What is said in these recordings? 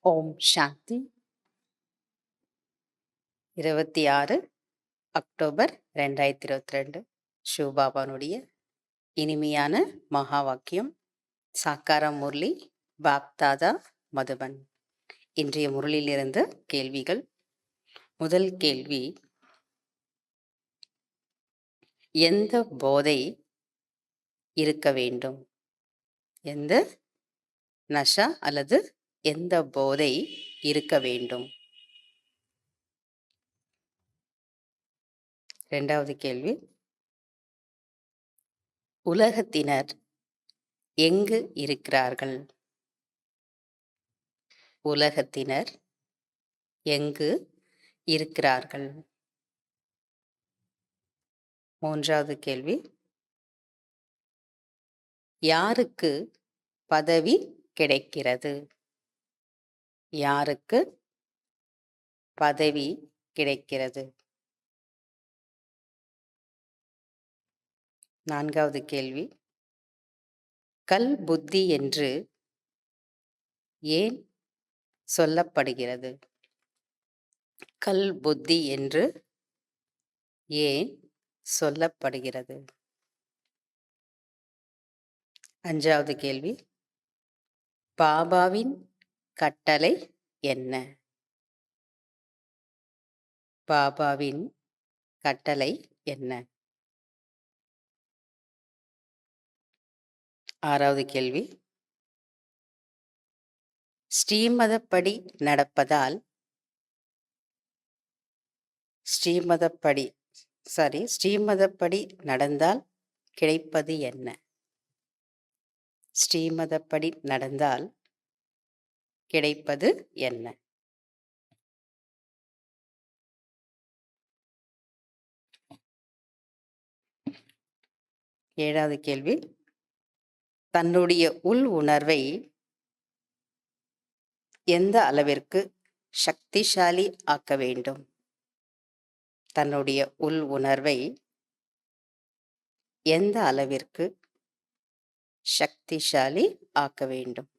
ஓம் சாந்தி. 26 October 2022 சிவபாபானுடைய இனிமையான மகா வாக்கியம். சாக்காரம் முரளி பாப்தாதா மதுபன். இன்றைய முரளியிலிருந்து கேள்விகள். முதல் கேள்வி, எந்த போதை இருக்க வேண்டும்? எந்த நஷா அல்லது எந்த போதை இருக்க வேண்டும்? இரண்டாவது கேள்வி, உலகத்தினர் எங்கு இருக்கிறார்கள்? உலகத்தினர் எங்கு இருக்கிறார்கள்? மூன்றாவது கேள்வி, யாருக்கு பதவி கிடைக்கிறது? யாருக்கு பதவி கிடைக்கிறது? நான்காவது கேள்வி, கல் புத்தி என்று ஏன் சொல்லப்படுகிறது? கல் புத்தி என்று ஏன் சொல்லப்படுகிறது? அஞ்சாவது கேள்வி, பாபாவின் கட்டளை என்ன? பாபாவின் கட்டளை என்ன? ஆறாவது கேள்வி, ஸ்ரீமதப்படி நடப்பதால் ஸ்ரீமதப்படி நடந்தால் கிடைப்பது என்ன? ஸ்ரீமதப்படி நடந்தால் கிடைப்பது என்ன? ஏழாவது கேள்வி, தன்னுடைய உள் உணர்வை எந்த அளவிற்கு சக்திசாலி ஆக்க வேண்டும்? தன்னுடைய உள் உணர்வை எந்த அளவிற்கு சக்திசாலி ஆக்க வேண்டும்?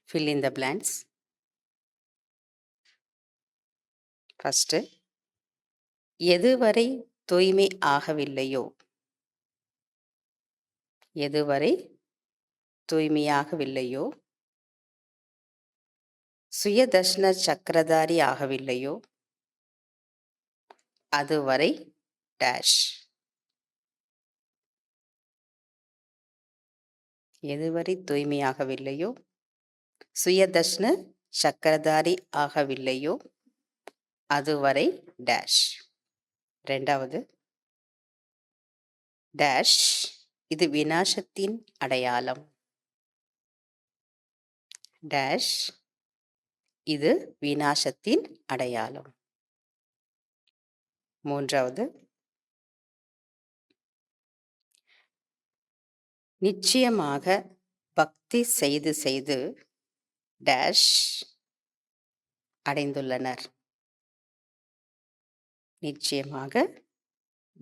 Fill in the blanks. First, எதுவரை தூய்மை ஆகவில்லையோ, எதுவரை தூய்மையாகவில்லையோ, சுயதர்ஷன சக்கரதாரி ஆகவில்லையோ, அதுவரை டேஷ். எதுவரை தூய்மையாகவில்லையோ, சுயதர்ஷன சக்கரதாரி ஆகவில்லையோ, அதுவரை டேஷ். இரண்டாவது, டேஷ் இது விநாசத்தின் அடையாளம். டேஷ் இது விநாசத்தின் அடையாளம். மூன்றாவது, நிச்சயமாக பக்தி செய்து செய்து டேஷ் அடைந்துள்ளனர். நிச்சயமாக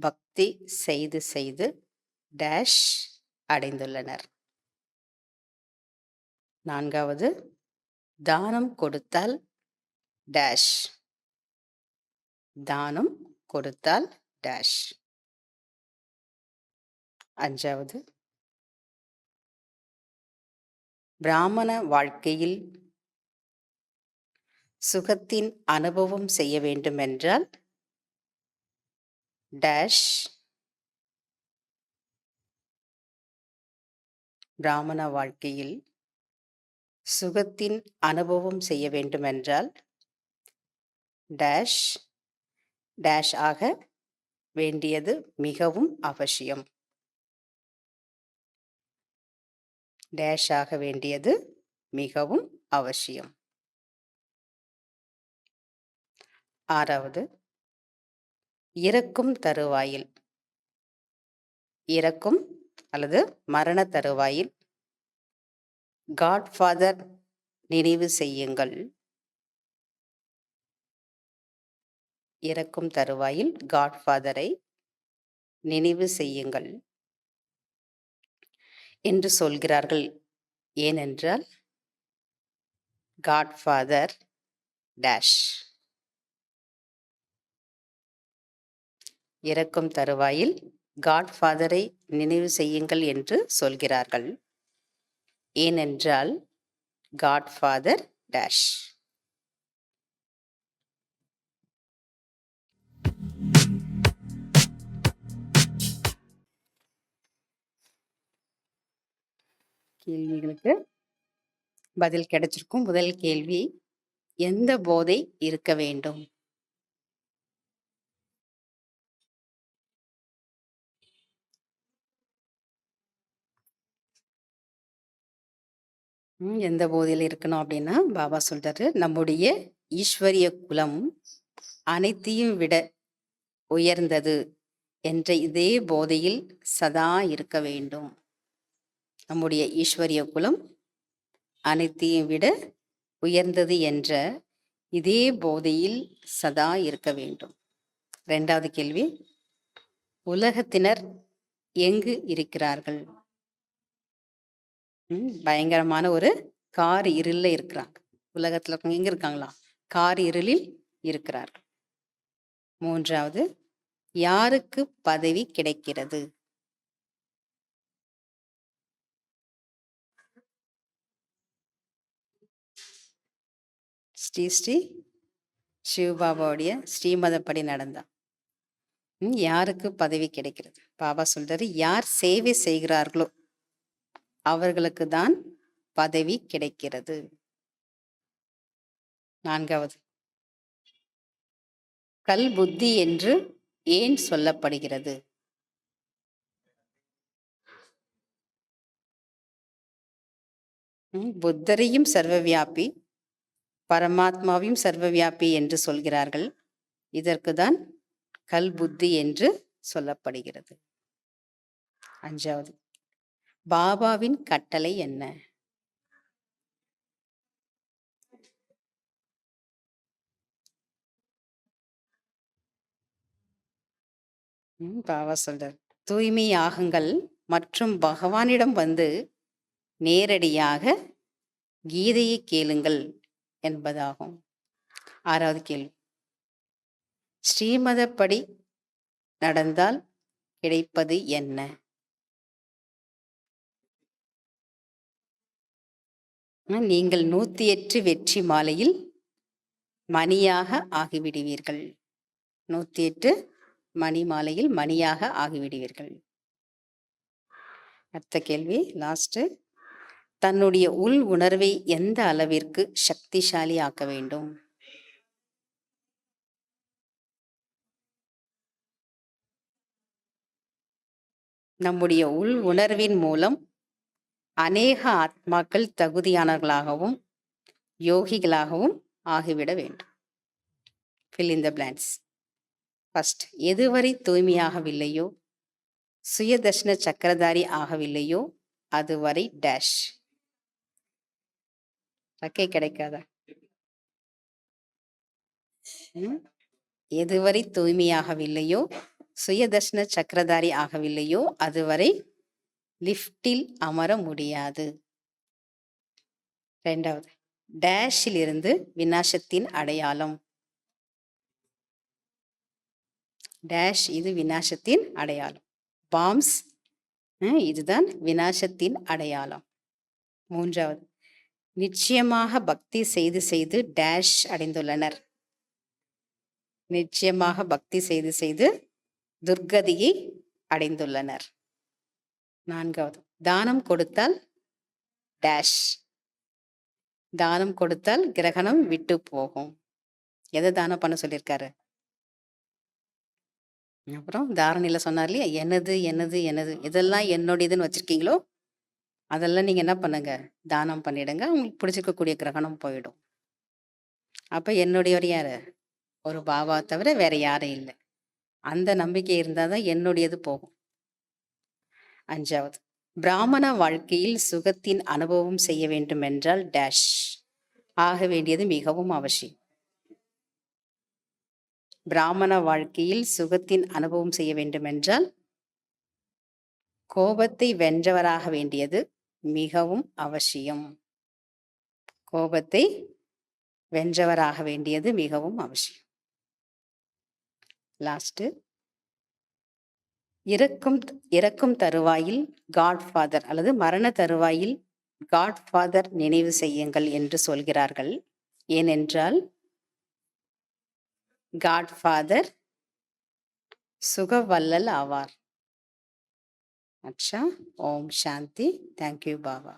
பக்தி செய்து செய்து டேஷ் அடைந்துள்ளனர். நான்காவது, தானம் கொடுத்தால் டேஷ். தானம் கொடுத்தால் டேஷ். அஞ்சாவது, பிராமண வாழ்க்கையில் சுகத்தின் அனுபவம் செய்ய வேண்டுமென்றால் டேஷ். பிராமண வாழ்க்கையில் சுகத்தின் அனுபவம் செய்ய வேண்டுமென்றால் டேஷ் டேஷ் ஆக வேண்டியது மிகவும் அவசியம். டேஷ் ஆக வேண்டியது மிகவும் அவசியம். ஆறாவது, இறக்கும் தருவாயில், இறக்கும் அல்லது மரண தருவாயில் காட்ஃபாதர் நினைவு செய்யுங்கள். இறக்கும் தருவாயில் காட்ஃபாதரை நினைவு செய்யுங்கள் என்று சொல்கிறார்கள் ஏனென்றால் காட்ஃபாதர் டேஷ். இறக்கும் தருவாயில் காட்ஃபாதரை நினைவு செய்யுங்கள் என்று சொல்கிறார்கள். ஏனென்றால் காட்ஃபாதர் டேஷ். கேள்விகளுக்கு பதில் கிடைச்சிருக்கும். முதல் கேள்வி, எந்த போதை இருக்க வேண்டும்? எந்த போதையில் இருக்கணும் அப்படின்னா, பாபா சொல்றாரு, நம்முடைய ஈஸ்வரிய குலம் அனைத்தையும் விட உயர்ந்தது என்ற இதே போதையில் சதா இருக்க வேண்டும். நம்முடைய ஈஸ்வரிய குலம் அனைத்தையும் விட உயர்ந்தது என்ற இதே போதையில் சதா இருக்க வேண்டும். 2வது கேள்வி, உலகத்தினர் எங்கு இருக்கிறார்கள்? பயங்கரமான ஒரு கார் இருளில் இருக்கிறாங்க. உலகத்துல இருக்கவங்க எங்க இருக்காங்களா? கார் இருளில் இருக்கிறார்கள். 3வது, யாருக்கு பதவி கிடைக்கிறது? ஸ்ரீ ஸ்ரீ சிவபாபாவுடைய ஸ்ரீமதப்படி நடந்தா யாருக்கு பதவி கிடைக்கிறது? பாபா சொல்றாரு, யார் சேவை செய்கிறார்களோ அவர்களுக்கு தான் பதவி கிடைக்கிறது. 4வது, கல் புத்தி என்று ஏன் சொல்லப்படுகிறது? புத்தரையும் சர்வவியாபி, பரமாத்மாவையும் சர்வவியாபி என்று சொல்கிறார்கள். இதற்குதான் கல் புத்தி என்று சொல்லப்படுகிறது. 5வது, பாபாவின் கட்டளை என்ன? பாபா சொல்றார், தூய்மை யாகங்கள் மற்றும் பகவானிடம் வந்து நேரடியாக கீதையை கேளுங்கள் என்பதாகும். 6வது கேள்வி, ஸ்ரீமதப்படி நடந்தால் கிடைப்பது என்ன? நீங்கள் 108 வெற்றி மாலையில் மணியாக ஆகிவிடுவீர்கள். 108 மணி மாலையில் மணியாக ஆகிவிடுவீர்கள். அடுத்த கேள்வி, லாஸ்ட், தன்னுடைய உள் உணர்வை எந்த அளவிற்கு சக்திசாலி ஆக்க வேண்டும்? நம்முடைய உள் உணர்வின் மூலம் அநேக ஆத்மாக்கள் தகுதியானவர்களாகவும் யோகிகளாகவும் ஆகிவிட வேண்டும். fill in the blanks. First, எதுவரை தூய்மையாகவில்லையோ, சுயதர்ஷன சக்கரதாரி ஆகவில்லையோ அதுவரை டேஷ். ரக்கை கிடைக்காதா? எதுவரை தூய்மையாகவில்லையோ, சுயதர்ஷன சக்கரதாரி ஆகவில்லையோ அதுவரை லிஃப்டில் அமர முடியாது. 2வது, டேஷில் இருந்து விநாசத்தின் அடையாளம். டேஷ் இது விநாசத்தின் அடையாளம். பாம்ஸ் இதுதான் விநாசத்தின் அடையாளம். 3வது, நிச்சயமாக பக்தி செய்து செய்து டேஷ் அடைந்துள்ளனர். நிச்சயமாக பக்தி செய்து செய்து துர்கதியை அடைந்துள்ளனர். 4வது, தானம் கொடுத்தால் டேஷ். தானம் கொடுத்தால் கிரகணம் விட்டு போகும். எதை தானம் பண்ண சொல்லியிருக்காரு? அப்புறம் தாரணையில சொன்னார் இல்லையா, எனது எனது எனது, இதெல்லாம் என்னுடையதுன்னு வச்சிருக்கீங்களோ அதெல்லாம் நீங்க என்ன பண்ணுங்க, தானம் பண்ணிடுங்க. உங்களுக்கு பிடிச்சிருக்கக்கூடிய கிரகணம் போயிடும். அப்ப என்னுடையவர் யாரு? ஒரு பாபா தவிர வேற யாரும் இல்லை. அந்த நம்பிக்கை இருந்தாதான் என்னுடையது போகும். 5வது, பிராமண வாழ்க்கையில் சுகத்தின் அனுபவம் செய்ய வேண்டும் என்றால் டேஷ் ஆக வேண்டியது மிகவும் அவசியம். பிராமண வாழ்க்கையில் சுகத்தின் அனுபவம் செய்ய வேண்டும் என்றால் கோபத்தை வென்றவராக வேண்டியது மிகவும் அவசியம். கோபத்தை வென்றவராக வேண்டியது மிகவும் அவசியம். லாஸ்ட், இறக்கும் தருவாயில் காட்ஃபாதர் அல்லது மரண தருவாயில் காட்ஃபாதர் நினைவு செய்யுங்கள் என்று சொல்கிறார்கள். ஏனென்றால் காட்ஃபாதர் சுகவல்லல் ஆவார். அச்சா. ஓம் சாந்தி. தேங்க்யூ பாபா.